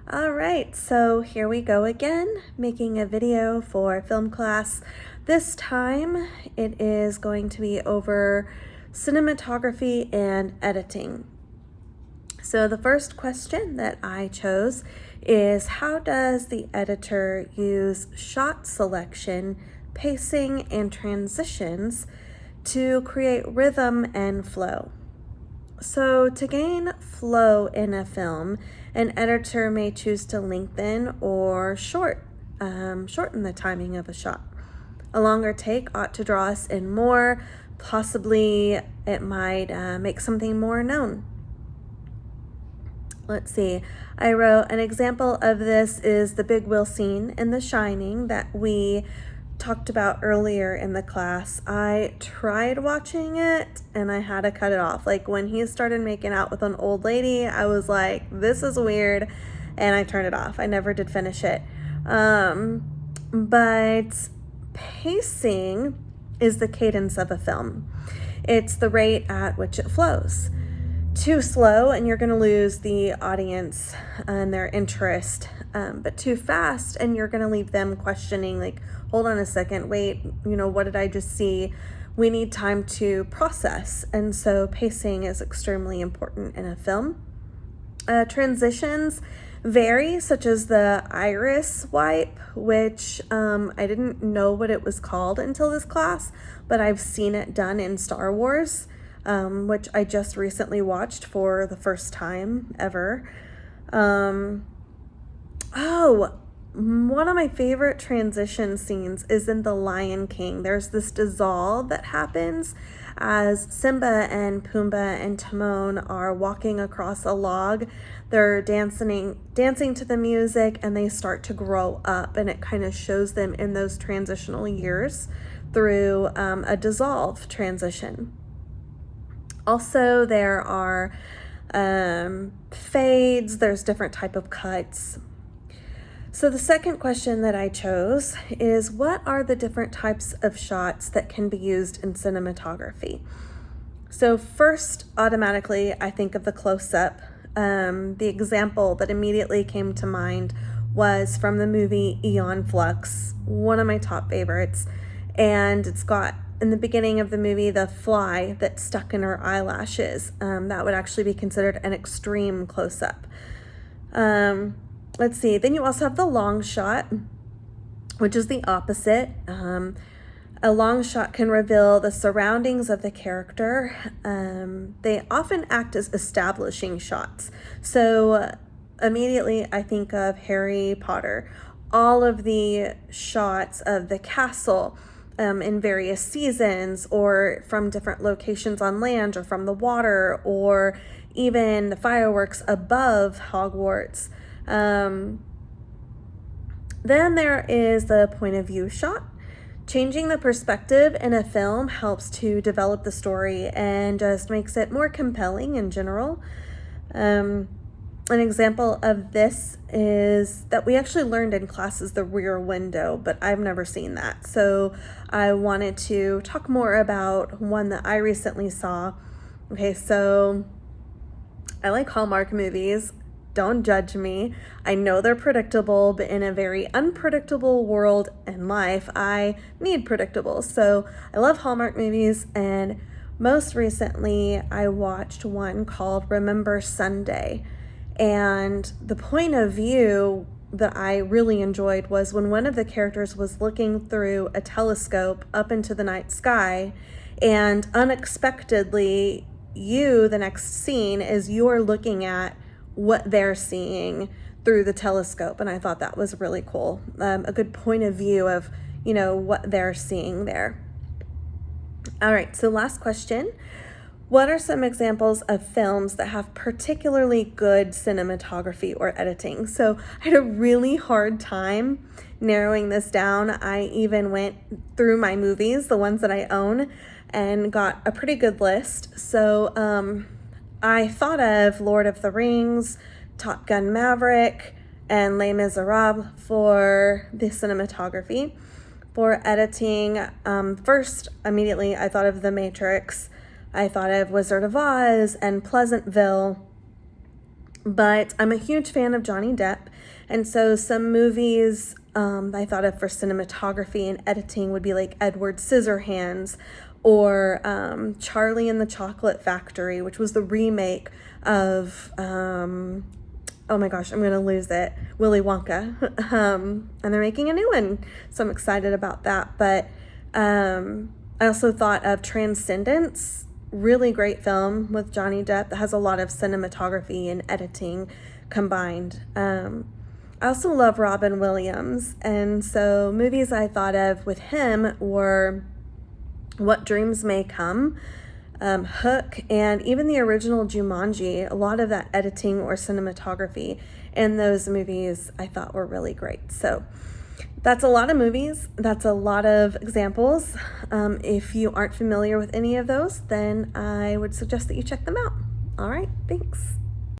All right, so here we go again, making a video for film class. This time it is going to be over cinematography and editing. So the first question that I chose is, how does the editor use shot selection, pacing, and transitions to create rhythm and flow? So to gain flow in a film, an editor may choose to lengthen or shorten the timing of a shot. A longer take ought to draw us in more. Possibly it might make something more known. Let's see. I wrote an example of this is the big wheel scene in The Shining that we talked about earlier in the class. I tried watching it and I had to cut it off. Like when he started making out with an old lady, I was like, this is weird, and I turned it off. I never did finish it. But pacing is the cadence of a film. It's the rate at which it flows. Too slow and you're going to lose the audience and their interest, but too fast and you're going to leave them questioning, like, hold on a second, wait, what did I just see? We need time to process, and so pacing is extremely important in a film. Transitions vary, such as the iris wipe, which I didn't know what it was called until this class, but I've seen it done in Star Wars, which I just recently watched for the first time ever. One of my favorite transition scenes is in The Lion King. There's this dissolve that happens as Simba and Pumbaa and Timon are walking across a log. They're dancing to the music, and they start to grow up, and it kind of shows them in those transitional years through a dissolve transition. Also, there are fades, there's different type of cuts. So the second question that I chose is, what are the different types of shots that can be used in cinematography? So first, automatically, I think of the close-up. The example that immediately came to mind was from the movie Aeon Flux, one of my top favorites. And it's got, in the beginning of the movie, the fly that's stuck in her eyelashes. That would actually be considered an extreme close-up. Let's see. Then you also have the long shot, which is the opposite. A long shot can reveal the surroundings of the character. They often act as establishing shots. So immediately I think of Harry Potter. All of the shots of the castle in various seasons, or from different locations on land or from the water, or even the fireworks above Hogwarts. Then there is the point of view shot. Changing the perspective in a film helps to develop the story and just makes it more compelling in general. An example of this is that we actually learned in class is the rear window, but I've never seen that. So I wanted to talk more about one that I recently saw. Okay, so I like Hallmark movies. Don't judge me. I know they're predictable, but in a very unpredictable world and life, I need predictable. So I love Hallmark movies, and most recently I watched one called Remember Sunday. And the point of view that I really enjoyed was when one of the characters was looking through a telescope up into the night sky, and unexpectedly, the next scene is you're looking at what they're seeing through the telescope. And I thought that was really cool. A good point of view of, what they're seeing there. All right, so last question. What are some examples of films that have particularly good cinematography or editing? So I had a really hard time narrowing this down. I even went through my movies, the ones that I own, and got a pretty good list. So I thought of Lord of the Rings, Top Gun Maverick, and Les Miserables for the cinematography. For editing, first, immediately, I thought of The Matrix. I thought of Wizard of Oz and Pleasantville. But I'm a huge fan of Johnny Depp, and so some movies I thought of for cinematography and editing would be like Edward Scissorhands or Charlie and the Chocolate Factory, which was the remake of, oh my gosh, I'm going to lose it, Willy Wonka. And they're making a new one, so I'm excited about that. But I also thought of Transcendence, really great film with Johnny Depp that has a lot of cinematography and editing combined. I also love Robin Williams, and so movies I thought of with him were What Dreams May Come, Hook, and even the original Jumanji. A lot of that editing or cinematography in those movies I thought were really great. So that's a lot of movies. That's a lot of examples. If you aren't familiar with any of those, then I would suggest that you check them out. All right, thanks.